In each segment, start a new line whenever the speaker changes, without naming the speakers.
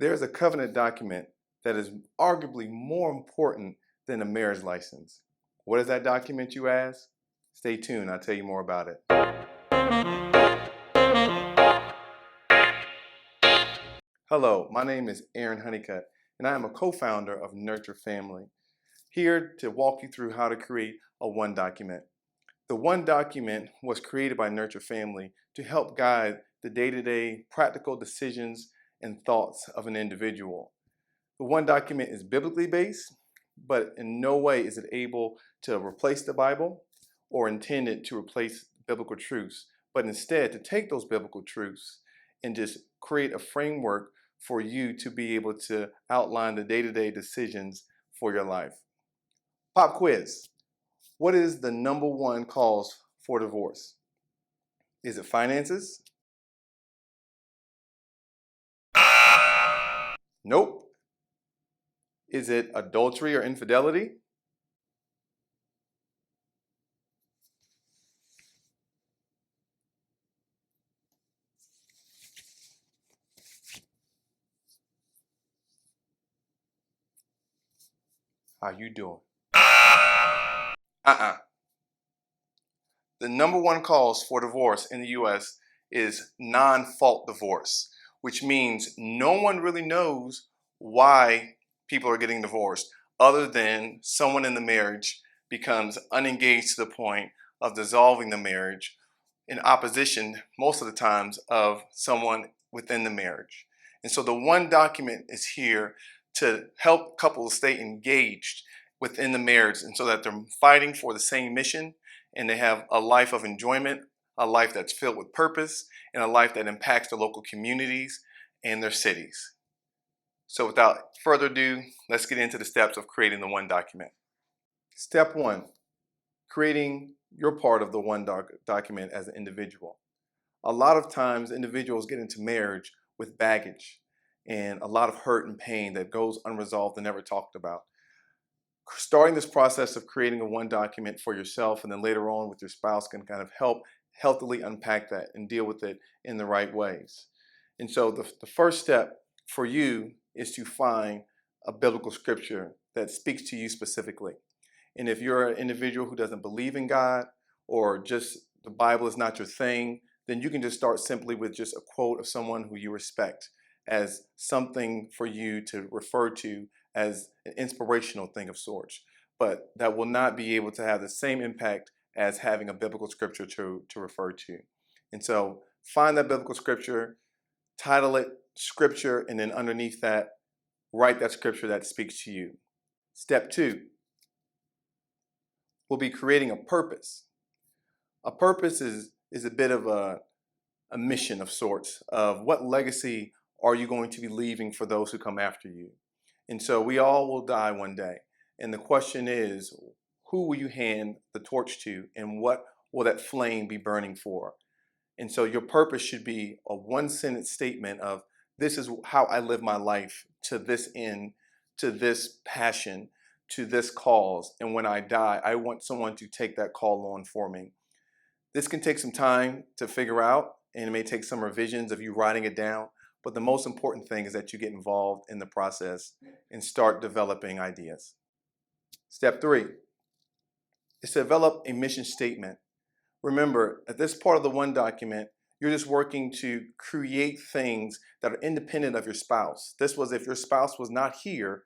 There's a covenant document that is arguably more important than a marriage license. What is that document, you ask? Stay tuned, I'll tell you more about it. Hello, my name is Aaron Honeycutt, and I am a co-founder of Nurture Family, here to walk you through how to create a one document. The one document was created by Nurture Family to help guide the day-to-day practical decisions and thoughts of an individual. The one document is biblically based, but in no way is it able to replace the Bible or intended to replace biblical truths, but instead to take those biblical truths and just create a framework for you to be able to outline the day-to-day decisions for your life. Pop quiz. What is the number one cause for divorce? Is it finances? Nope. Is it adultery or infidelity? How you doing? The number one cause for divorce in the US is non-fault divorce, which means no one really knows why people are getting divorced other than someone in the marriage becomes unengaged to the point of dissolving the marriage in opposition most of the times of someone within the marriage. And so the one document is here to help couples stay engaged within the marriage, and so that they're fighting for the same mission and they have a life of enjoyment, a life that's filled with purpose, and a life that impacts their local communities and their cities. So without further ado, let's get into the steps of creating the one document. Step one, creating your part of the one document as an individual. A lot of times individuals get into marriage with baggage and a lot of hurt and pain that goes unresolved and never talked about. Starting this process of creating a one document for yourself and then later on with your spouse can kind of help healthily unpack that and deal with it in the right ways. And so the first step for you is to find a biblical scripture that speaks to you specifically. And if you're an individual who doesn't believe in God, or just the Bible is not your thing, then you can just start simply with just a quote of someone who you respect as something for you to refer to as an inspirational thing of sorts, but that will not be able to have the same impact as having a biblical scripture to refer to. And so find that biblical scripture, title it scripture, and then underneath that, write that scripture that speaks to you. Step two, we'll be creating a purpose. A purpose is a bit of a mission of sorts of what legacy are you going to be leaving for those who come after you. And so we all will die one day. And the question is, who will you hand the torch to, and what will that flame be burning for? And so your purpose should be a one-sentence statement of, this is how I live my life to this end, to this passion, to this cause. And when I die, I want someone to take that call on for me. This can take some time to figure out, and it may take some revisions of you writing it down. But the most important thing is that you get involved in the process and start developing ideas. Step three is to develop a mission statement. Remember, at this part of the one document, you're just working to create things that are independent of your spouse. This was if your spouse was not here,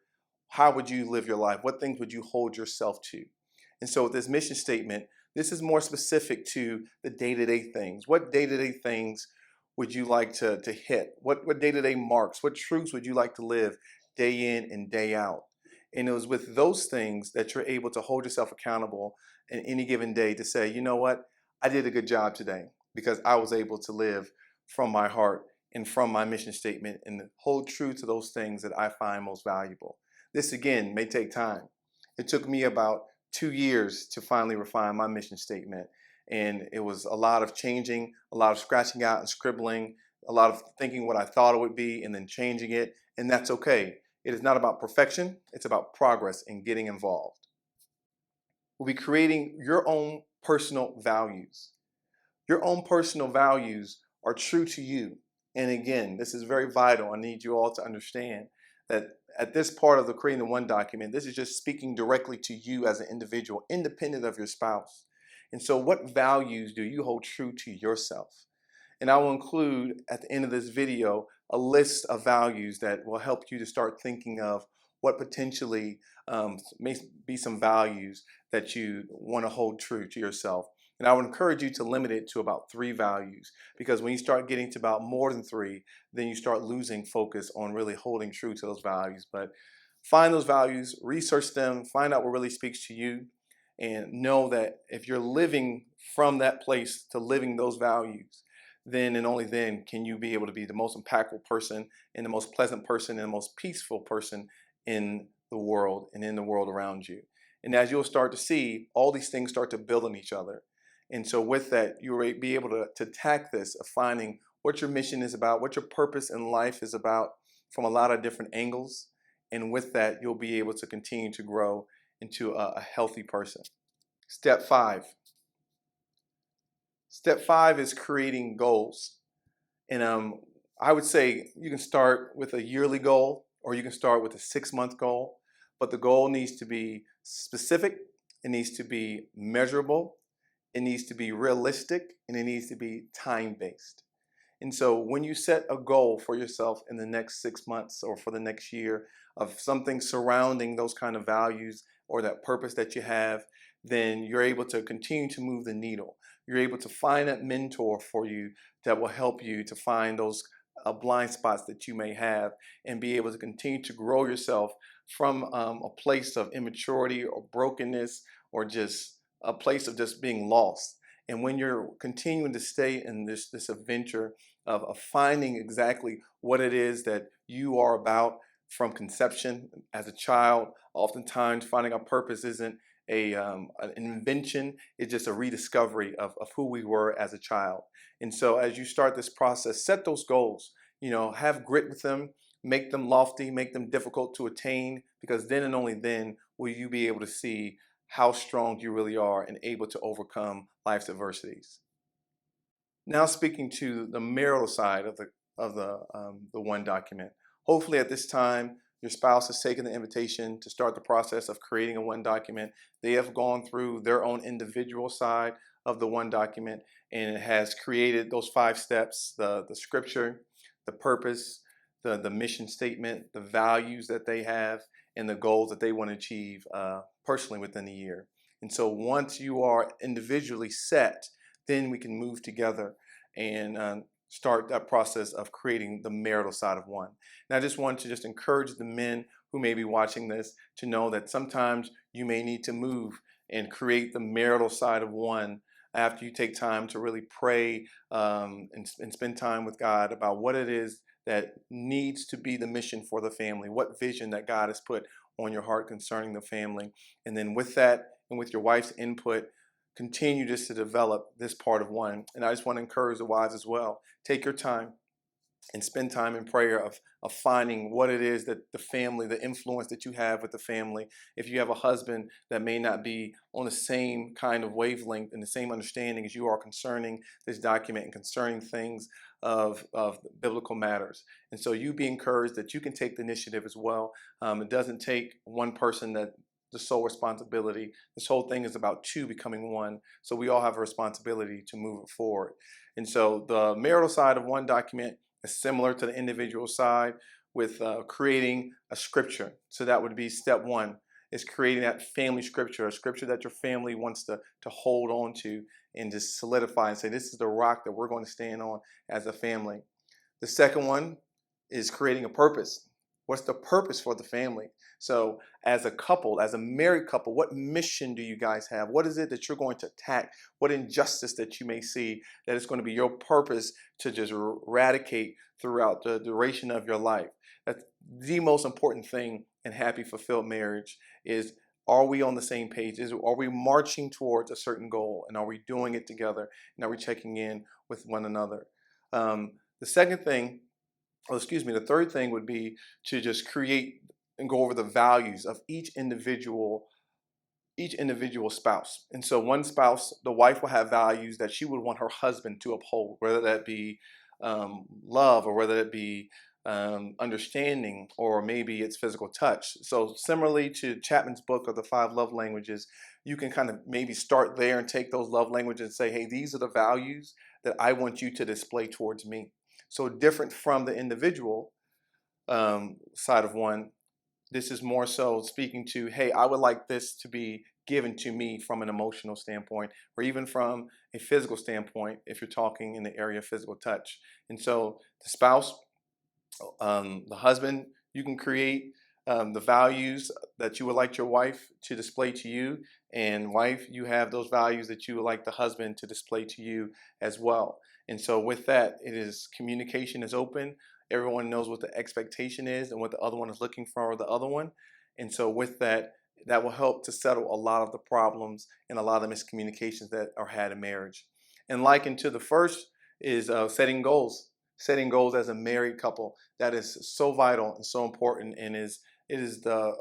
how would you live your life? What things would you hold yourself to? And so with this mission statement, this is more specific to the day-to-day things. What day-to-day things would you like to hit? What day-to-day marks? What truths would you like to live day in and day out? And it was with those things that you're able to hold yourself accountable in any given day to say, you know what? I did a good job today because I was able to live from my heart and from my mission statement and hold true to those things that I find most valuable. This again may take time. It took me about 2 years to finally refine my mission statement. And it was a lot of changing, a lot of scratching out and scribbling, a lot of thinking what I thought it would be and then changing it. And that's okay. It is not about perfection. It's about progress and getting involved. We'll be creating your own personal values. Your own personal values are true to you, And again, this is very vital. I need you all to understand that at this part of the creating the one document, this is just speaking directly to you as an individual, independent of your spouse. And so what values do you hold true to yourself? And I will include at the end of this video a list of values that will help you to start thinking of what potentially may be some values that you want to hold true to yourself. And I would encourage you to limit it to about 3 values, because when you start getting to about more than 3, then you start losing focus on really holding true to those values. But find those values, research them, find out what really speaks to you, and know that if you're living from that place to living those values, then and only then can you be able to be the most impactful person and the most pleasant person and the most peaceful person in the world and in the world around you. And as you'll start to see, all these things start to build on each other. And so with that, you'll be able to attack this of finding what your mission is about, what your purpose in life is about from a lot of different angles. And with that, you'll be able to continue to grow into a healthy person. Step 5. Step 5 is creating goals. And I would say you can start with a yearly goal or you can start with a 6-month goal, but the goal needs to be specific, it needs to be measurable, it needs to be realistic, and it needs to be time-based. And so when you set a goal for yourself in the next 6 months or for the next year of something surrounding those kind of values or that purpose that you have, then you're able to continue to move the needle. You're able to find that mentor for you that will help you to find those blind spots that you may have and be able to continue to grow yourself from a place of immaturity or brokenness or just a place of just being lost. And when you're continuing to stay in this adventure of finding exactly what it is that you are about from conception as a child, oftentimes finding our purpose isn't an invention, it's just a rediscovery of who we were as a child. And so as you start this process, set those goals, have grit with them, make them lofty, make them difficult to attain, because then and only then will you be able to see how strong you really are and able to overcome life's adversities. Now speaking to the marital side of the one document. Hopefully at this time, your spouse has taken the invitation to start the process of creating a one document. They have gone through their own individual side of the one document and it has created those 5 steps, the scripture, the purpose, the mission statement, the values that they have, and the goals that they want to achieve personally within the year. And so once you are individually set, then we can move together and start that process of creating the marital side of one. And I just want to just encourage the men who may be watching this to know that sometimes you may need to move and create the marital side of one after you take time to really pray and spend time with God about what it is that needs to be the mission for the family, what vision that God has put on your heart concerning the family. And then with that and with your wife's input, continue just to develop this part of one. And I just want to encourage the wives as well. Take your time and spend time in prayer of finding what it is that the family, the influence that you have with the family. If you have a husband that may not be on the same kind of wavelength and the same understanding as you are concerning this document and concerning things of biblical matters. And so you be encouraged that you can take the initiative as well. It doesn't take one person that the sole responsibility. This whole thing is about 2 becoming 1. So we all have a responsibility to move it forward. And so the marital side of one document is similar to the individual side with creating a scripture. So that would be step 1, is creating that family scripture, a scripture that your family wants to hold on to and just solidify and say, this is the rock that we're going to stand on as a family. The second one is creating a purpose. What's the purpose for the family? So as a couple, as a married couple, what mission do you guys have? What is it that you're going to attack? What injustice that you may see that is going to be your purpose to just eradicate throughout the duration of your life? That's the most important thing in happy, fulfilled marriage is, are we on the same page? Are we marching towards a certain goal? And are we doing it together? And are we checking in with one another? The second thing, the third thing would be to just create and go over the values of each individual spouse. And so one spouse, the wife will have values that she would want her husband to uphold, whether that be love, or whether it be understanding, or maybe it's physical touch. So similarly to Chapman's book of the 5 love languages, you can kind of maybe start there and take those love languages and say, hey, these are the values that I want you to display towards me. So different from the individual side of one, this is more so speaking to, hey, I would like this to be given to me from an emotional standpoint, or even from a physical standpoint, if you're talking in the area of physical touch. And so the spouse, the husband, you can create the values that you would like your wife to display to you, and wife, you have those values that you would like the husband to display to you as well. And so with that, it is communication is open. Everyone knows what the expectation is and what the other one is looking for the other one. And so with that, that will help to settle a lot of the problems and a lot of the miscommunications that are had in marriage. And like into the first is setting goals as a married couple. That is so vital and so important, and it is the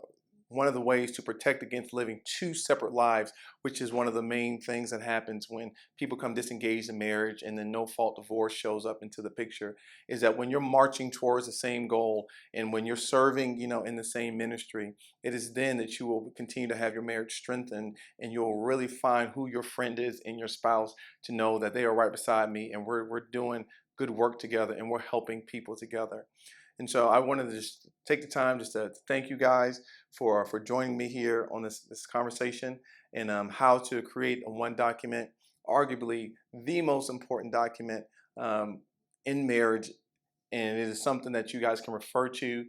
one of the ways to protect against living 2 separate lives, which is one of the main things that happens when people come disengaged in marriage and then no fault divorce shows up into the picture, is that when you're marching towards the same goal and when you're serving, in the same ministry, it is then that you will continue to have your marriage strengthened, and you'll really find who your friend is in your spouse, to know that they are right beside me and we're doing good work together and we're helping people together. And so I wanted to just take the time just to thank you guys for joining me here on this conversation, and how to create a one document, arguably the most important document um, in marriage. And it is something that you guys can refer to.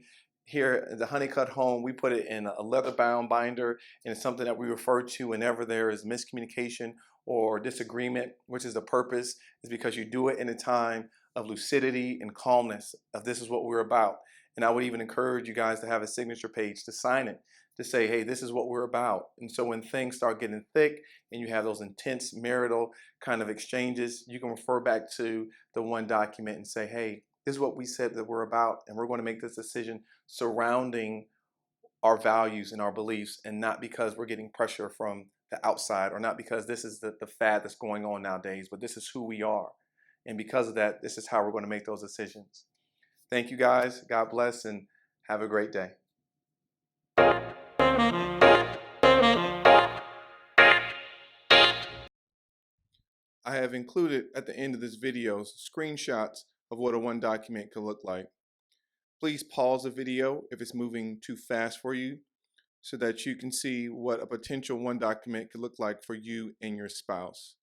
Here at the Honeycut Home, we put it in a leather bound binder, and it's something that we refer to whenever there is miscommunication or disagreement, which is the purpose, is because you do it in a time of lucidity and calmness, of this is what we're about. And I would even encourage you guys to have a signature page, to sign it, to say, hey, this is what we're about. And so when things start getting thick and you have those intense marital kind of exchanges, you can refer back to the one document and say, hey, this is what we said that we're about, and we're going to make this decision surrounding our values and our beliefs, and not because we're getting pressure from the outside, or not because this is the fad that's going on nowadays, but this is who we are. And because of that, this is how we're going to make those decisions. Thank you guys. God bless, and have a great day. I have included at the end of this video screenshots of what a one document could look like. Please pause the video if it's moving too fast for you, so that you can see what a potential one document could look like for you and your spouse.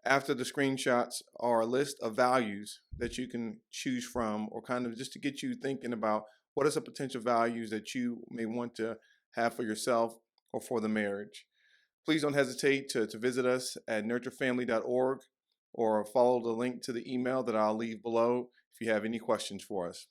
After the screenshots are a list of values that you can choose from, or kind of just to get you thinking about what are some potential values that you may want to have for yourself or for the marriage. Please don't hesitate to visit us at nurturefamily.org, or follow the link to the email that I'll leave below if you have any questions for us.